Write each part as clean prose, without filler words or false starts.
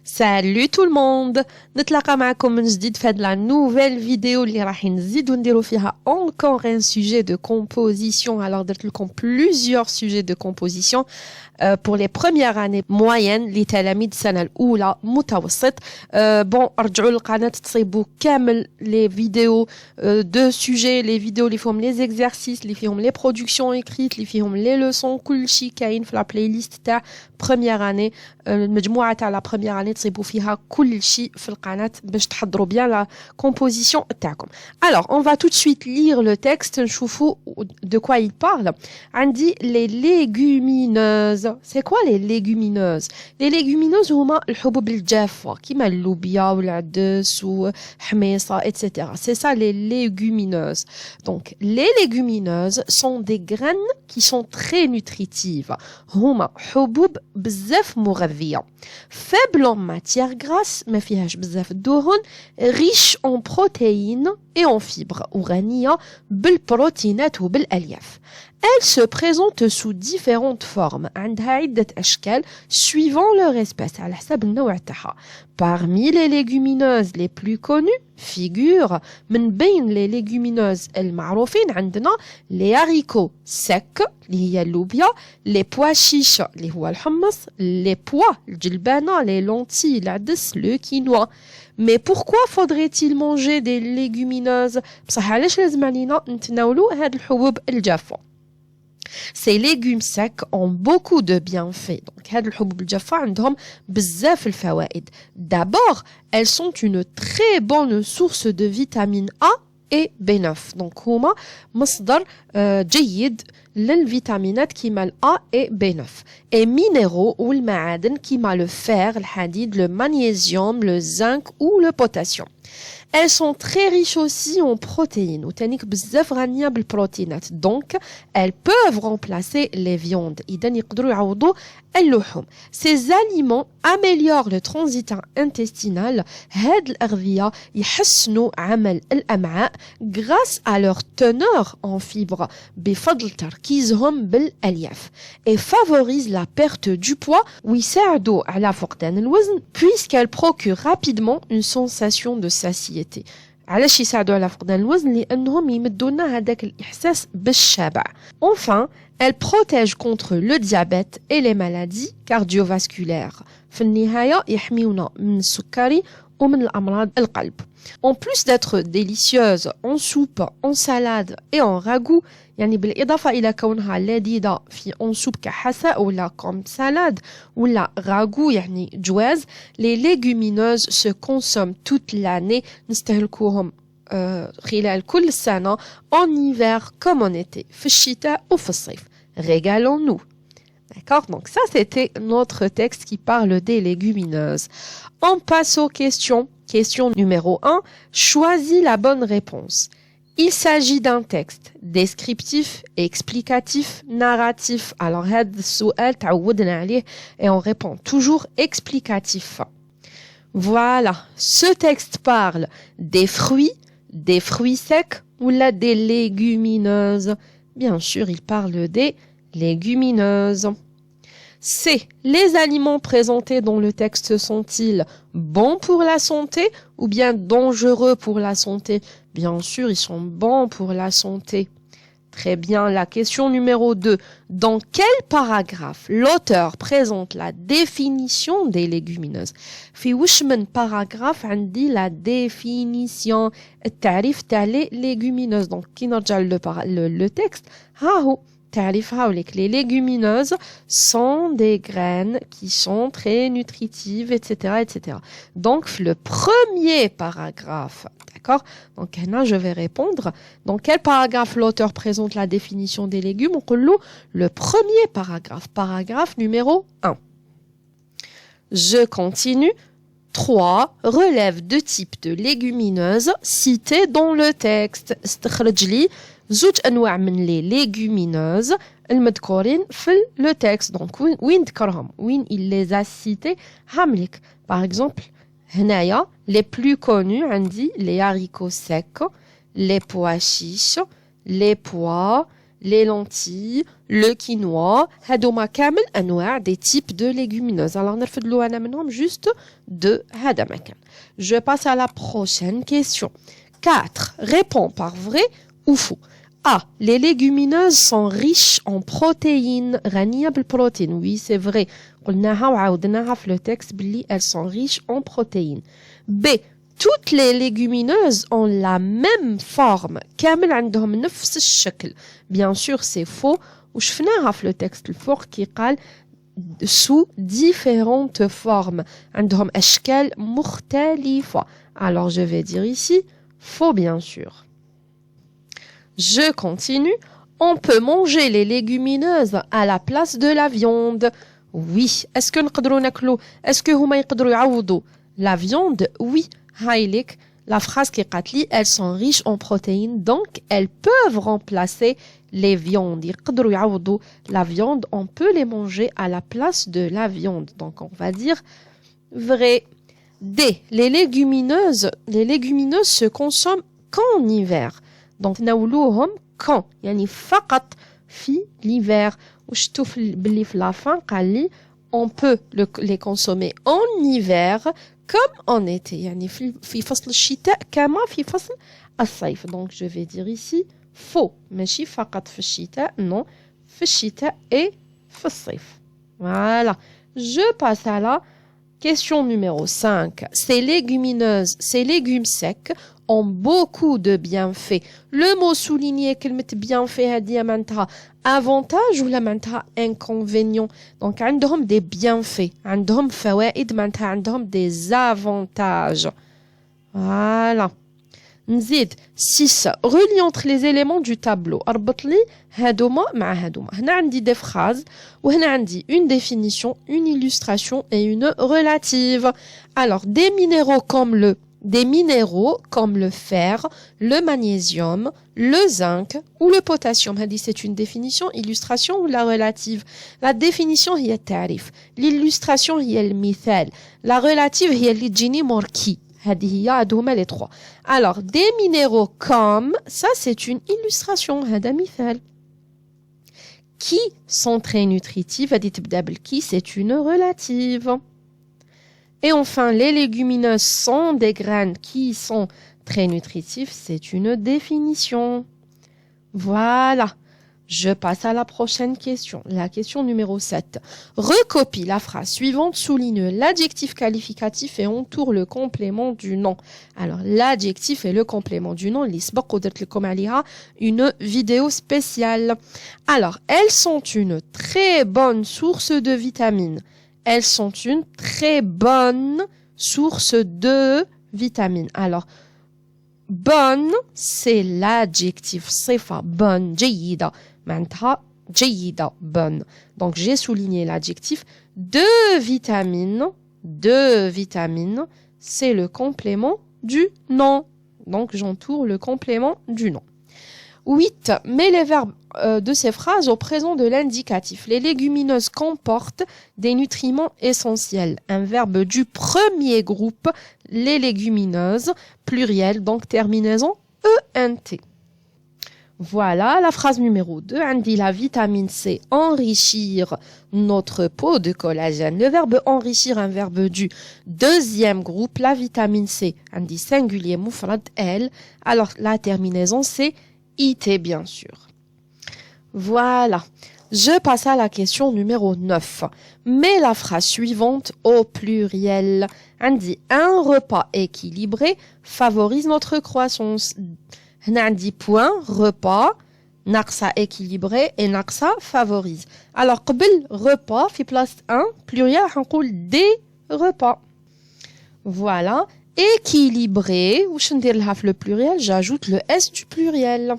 Salut tout le monde. نتلاقى معكم من جديد في هاد la nouvelle vidéo اللي راح نزيدو نديرو فيها encore un sujet de composition. Alors درت لكم plusieurs sujets de composition pour les premières années moyennes لتلاميذ السنة الأولى متوسط. Bon رجعوا للقناة تصيبوا كامل les vidéos de sujets, les vidéos اللي فيهم les exercices, اللي فيهم les productions écrites, اللي فيهم les leçons, كلشي كاين في la playlist تاع première année. المجموعة تاع la première année تصيبوا فيها كل شيء في القناة باش تحضروا bien la composition تاعكم. Alors, on va tout de suite lire le texte نشوفوا de quoi il parle. عندي les légumineuses. C'est quoi les légumineuses? Les légumineuses هما الحبوب الجافة كيما اللوبيا والعدس وحميصة etc. C'est ça les légumineuses. Donc, les légumineuses sont des graines qui sont très nutritives. هما حبوب بزاف مغذية. Faible en matière grasse, ما فيهاش بزاف الدهون, riche en protéines et en fibres, وغنية بالبروتينات وبالألياف. Elle se présente sous différentes formes. عندها عدة أشكال suivant leur espèce على حسب النوع تاعها. Parmi les légumineuses les plus connues figurent من بين les légumineuses المعروفين عندنا les haricots secs اللي هي اللوبيا, les pois chiches اللي هو الحمص, les pois الجلبانة, les lentilles العدس, le quinoa. Mais pourquoi faudrait-il manger des légumineuses؟ بصح علاش لازم علينا نتناولوا هاد الحبوب الجافة؟ Ces légumes secs ont beaucoup de bienfaits. Donc, هاد الحبوب الجافة عندهم بزاف الفوائد. D'abord, elles sont une très bonne source de vitamine A et B9. Donc, هما مصدر جيد للفيتامينات كيما ال A et B9. Et minéraux والمعادن كيما le fer, الحديد, le magnésium, le zinc ou le potassium. Elles sont très riches aussi en protéines. وتانيك بزاف غنية بالبروتينات. Donc, elles peuvent remplacer les viandes. إذن يقدروا يعوضوا اللحوم. Ces aliments améliorent le transit intestinal. هاد الأغذية يحسنوا عمل الأمعاء grâce à leur teneur en fibres بفضل تركيزهم بالألياف. Et favorisent la perte du poids ويساعدوا على فقدان الوزن puisqu'elles procurent rapidement une sensation de satiété. علاش يساعدوا على فقدان الوزن؟ لأنهم يمدونا هذاك الإحساس بالشبع. Enfin, elles protègent contre le diabète et les maladies cardiovasculaires. في النهاية يحميونا من السكري ومن الأمراض القلب. En plus d'être délicieuses en soupe, en salade et en ragoût, يعني بالإضافة إلى كونها لذيذة في en soupe كحساء ولا comme salade ولا ragoût يعني جواز, les légumineuses se consomment toute l'année. نستهلكوهم خلال كل السنة en hiver comme en été, في الشتاء وفي الصيف. Régalons-nous. D'accord? Donc ça, c'était notre texte qui parle des légumineuses. On passe aux questions. Question numéro 1. Choisis la bonne réponse. Il s'agit d'un texte descriptif, explicatif, narratif. Alors, هاد السؤال تعودنا عليه et on répond toujours explicatif. Voilà. Ce texte parle des fruits secs ou là des légumineuses. Bien sûr, il parle des légumineuses. C. Les aliments présentés dans le texte sont-ils bons pour la santé ou bien dangereux pour la santé? Bien sûr, ils sont bons pour la santé. Très bien. La question numéro 2. Dans quel paragraphe l'auteur présente la définition des légumineuses? في وش من paragraphe عندي la définition التعريف تاع les légumineuses. Donc, كي نرجع le texte, ها هو تعريف هاوليك. Les légumineuses sont des graines qui sont très nutritives, etc., etc. Donc, le premier paragraphe, d'accord? Donc, là, je vais répondre. Dans quel paragraphe l'auteur présente la définition des légumes? On peut le premier paragraphe numéro 1. Je continue. 3. Relève deux types de légumineuses cités dans le texte. استخرج لي زوج أنواع من les légumineuses المذكورين في le texte. Donc, وين ذكرهم؟ وين il les a cités؟ هاملك. Par exemple, هنايا les plus connus عندي les haricots secs, les pois chiches, les pois, les lentilles, le quinoa, هادوما كامل أنواع des types de légumineuses. Alors نرفدلو أنا منهم juste deux هذا ما كان. Je passe à la prochaine question. 4. Réponds par vrai ou faux. A. Les légumineuses sont riches en protéines. غنية بالبروتين. Oui, c'est vrai. قلناها وعاودناها في le texte بلي elles sont riches en protéines. B. Toutes les légumineuses ont la même forme. كامل عندهم نفس الشكل. Bien sûr, c'est faux. وشفناها في le texte الفوق qui قال sous différentes formes. عندهم أشكال مختلفة. Alors, je vais dire ici faux, bien sûr. Je continue. On peut manger les légumineuses à la place de la viande. Oui. Est-ce que نقدروا ناكلوا? Est-ce que هما يقدروا يعوضوا la viande? Oui. هايلك. La phrase qui قالت لي elles sont riches en protéines, donc elles peuvent remplacer les viandes. يقدروا يعوضوا la viande, on peut les manger à la place de la viande. Donc on va dire vrai. D. Les légumineuses se consomment qu'en hiver. Donc ناولوهم quand يعني فقط في l'hiver. وشتو باللي في la fin قال لي on peut les consommer en hiver comme en été. يعني في فصل الشتاء كما في فصل الصيف. Donc je vais dire ici faux. ماشي فقط في الشتاء, non. في الشتاء et في الصيف. Voilà. Je passe à la question numéro 5. Ces légumineuses, ces légumes secs ont beaucoup de bienfaits. Le mot souligné, كلمة bienfait هذه معناتها avantage ولا معناتها inconvénient. Donc عندهم des bienfaits, عندهم فوائد معناتها عندهم des avantages. Voilà. نزيد 6. Relie entre les éléments du tableau. أربط لي هادوما مع هادوما. هنا عندي des phrases وهنا عندي une définition, une illustration et une relative. Alors, des minéraux comme le fer, le magnésium, le zinc ou le potassium. هذه c'est une définition, illustration ou la relative. La définition هي التعريف. L'illustration هي المثال. La relative هي اللي تجيني موركي. هذه هي هادوما les trois. Alors, des minéraux comme, ça c'est une illustration, هذا مثال. Qui sont très nutritifs, هذه تبدأ بالكي, c'est une relative. Et enfin, les légumineuses sont des graines qui sont très nutritifs, c'est une définition. Voilà. Je passe à la prochaine question, la question numéro 7. Recopie la phrase suivante, souligne l'adjectif qualificatif et entoure le complément du nom. Alors, l'adjectif et le complément du nom, une vidéo spéciale. Alors, elles sont une très bonne source de vitamines. Elles sont une très bonne source de vitamines. Alors, bonne, c'est l'adjectif. صفة bonne, جيدة. معناتها جيدة, bonne. Donc, j'ai souligné l'adjectif. De vitamines, c'est le complément du nom. Donc, j'entoure le complément du nom. 8. Mets les verbes de ces phrases au présent de l'indicatif. Les légumineuses comportent des nutriments essentiels. Un verbe du premier groupe, les légumineuses, pluriel, donc terminaison ENT. Voilà la phrase numéro 2. On dit la vitamine C enrichir notre peau de collagène. Le verbe enrichir, un verbe du deuxième groupe. La vitamine C, on dit singulier, mufrad, elle. Alors la terminaison c'est IT, bien sûr. Voilà. Je passe à la question numéro 9. Mets la phrase suivante au pluriel. On dit un repas équilibré favorise notre croissance. On dit point, repas, naqsa équilibré et naqsa favorise. Alors, قبل repas, في place 1, pluriel, on dit des repas. Voilà. Équilibré, ou je ne le pluriel, j'ajoute le S du pluriel.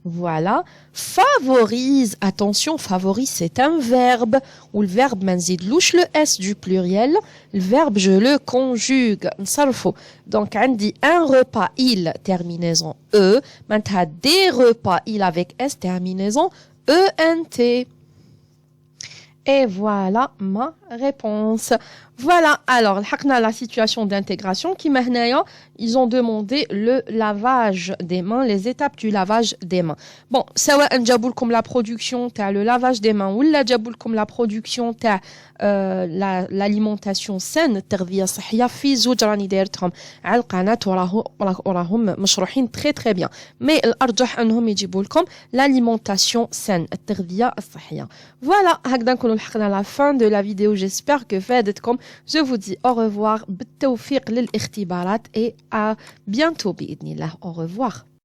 Voilà. Favorise, attention, favorise, c'est un verbe, ou le verbe manzid louche le S du pluriel, le verbe je le conjugue, nsarfo. Donc, on dit un repas, il, terminaison E, maintenant des repas, il avec S, terminaison ENT. Et voilà ma réponse. Voilà, alors, la situation d'intégration qui maintenant, ils ont demandé le lavage des mains, les étapes du lavage des mains. Bon, ça va comme la production, t'as le lavage des mains, ou la comme la production, t'as l'alimentation saine, التغذية صحية في زوج راني دايرتهم على القناة وراهم مشروحين très très bien. Mais الأرجح أنهم يجيبوا لكم l'alimentation saine, التغذية الصحية. Voilà, هكذا نكونوا لحقنا la fin de la vidéo. J'espère que فادتكم. Je vous dis au revoir بالتوفيق للاختبارات et à bientôt بإذن الله. Au revoir.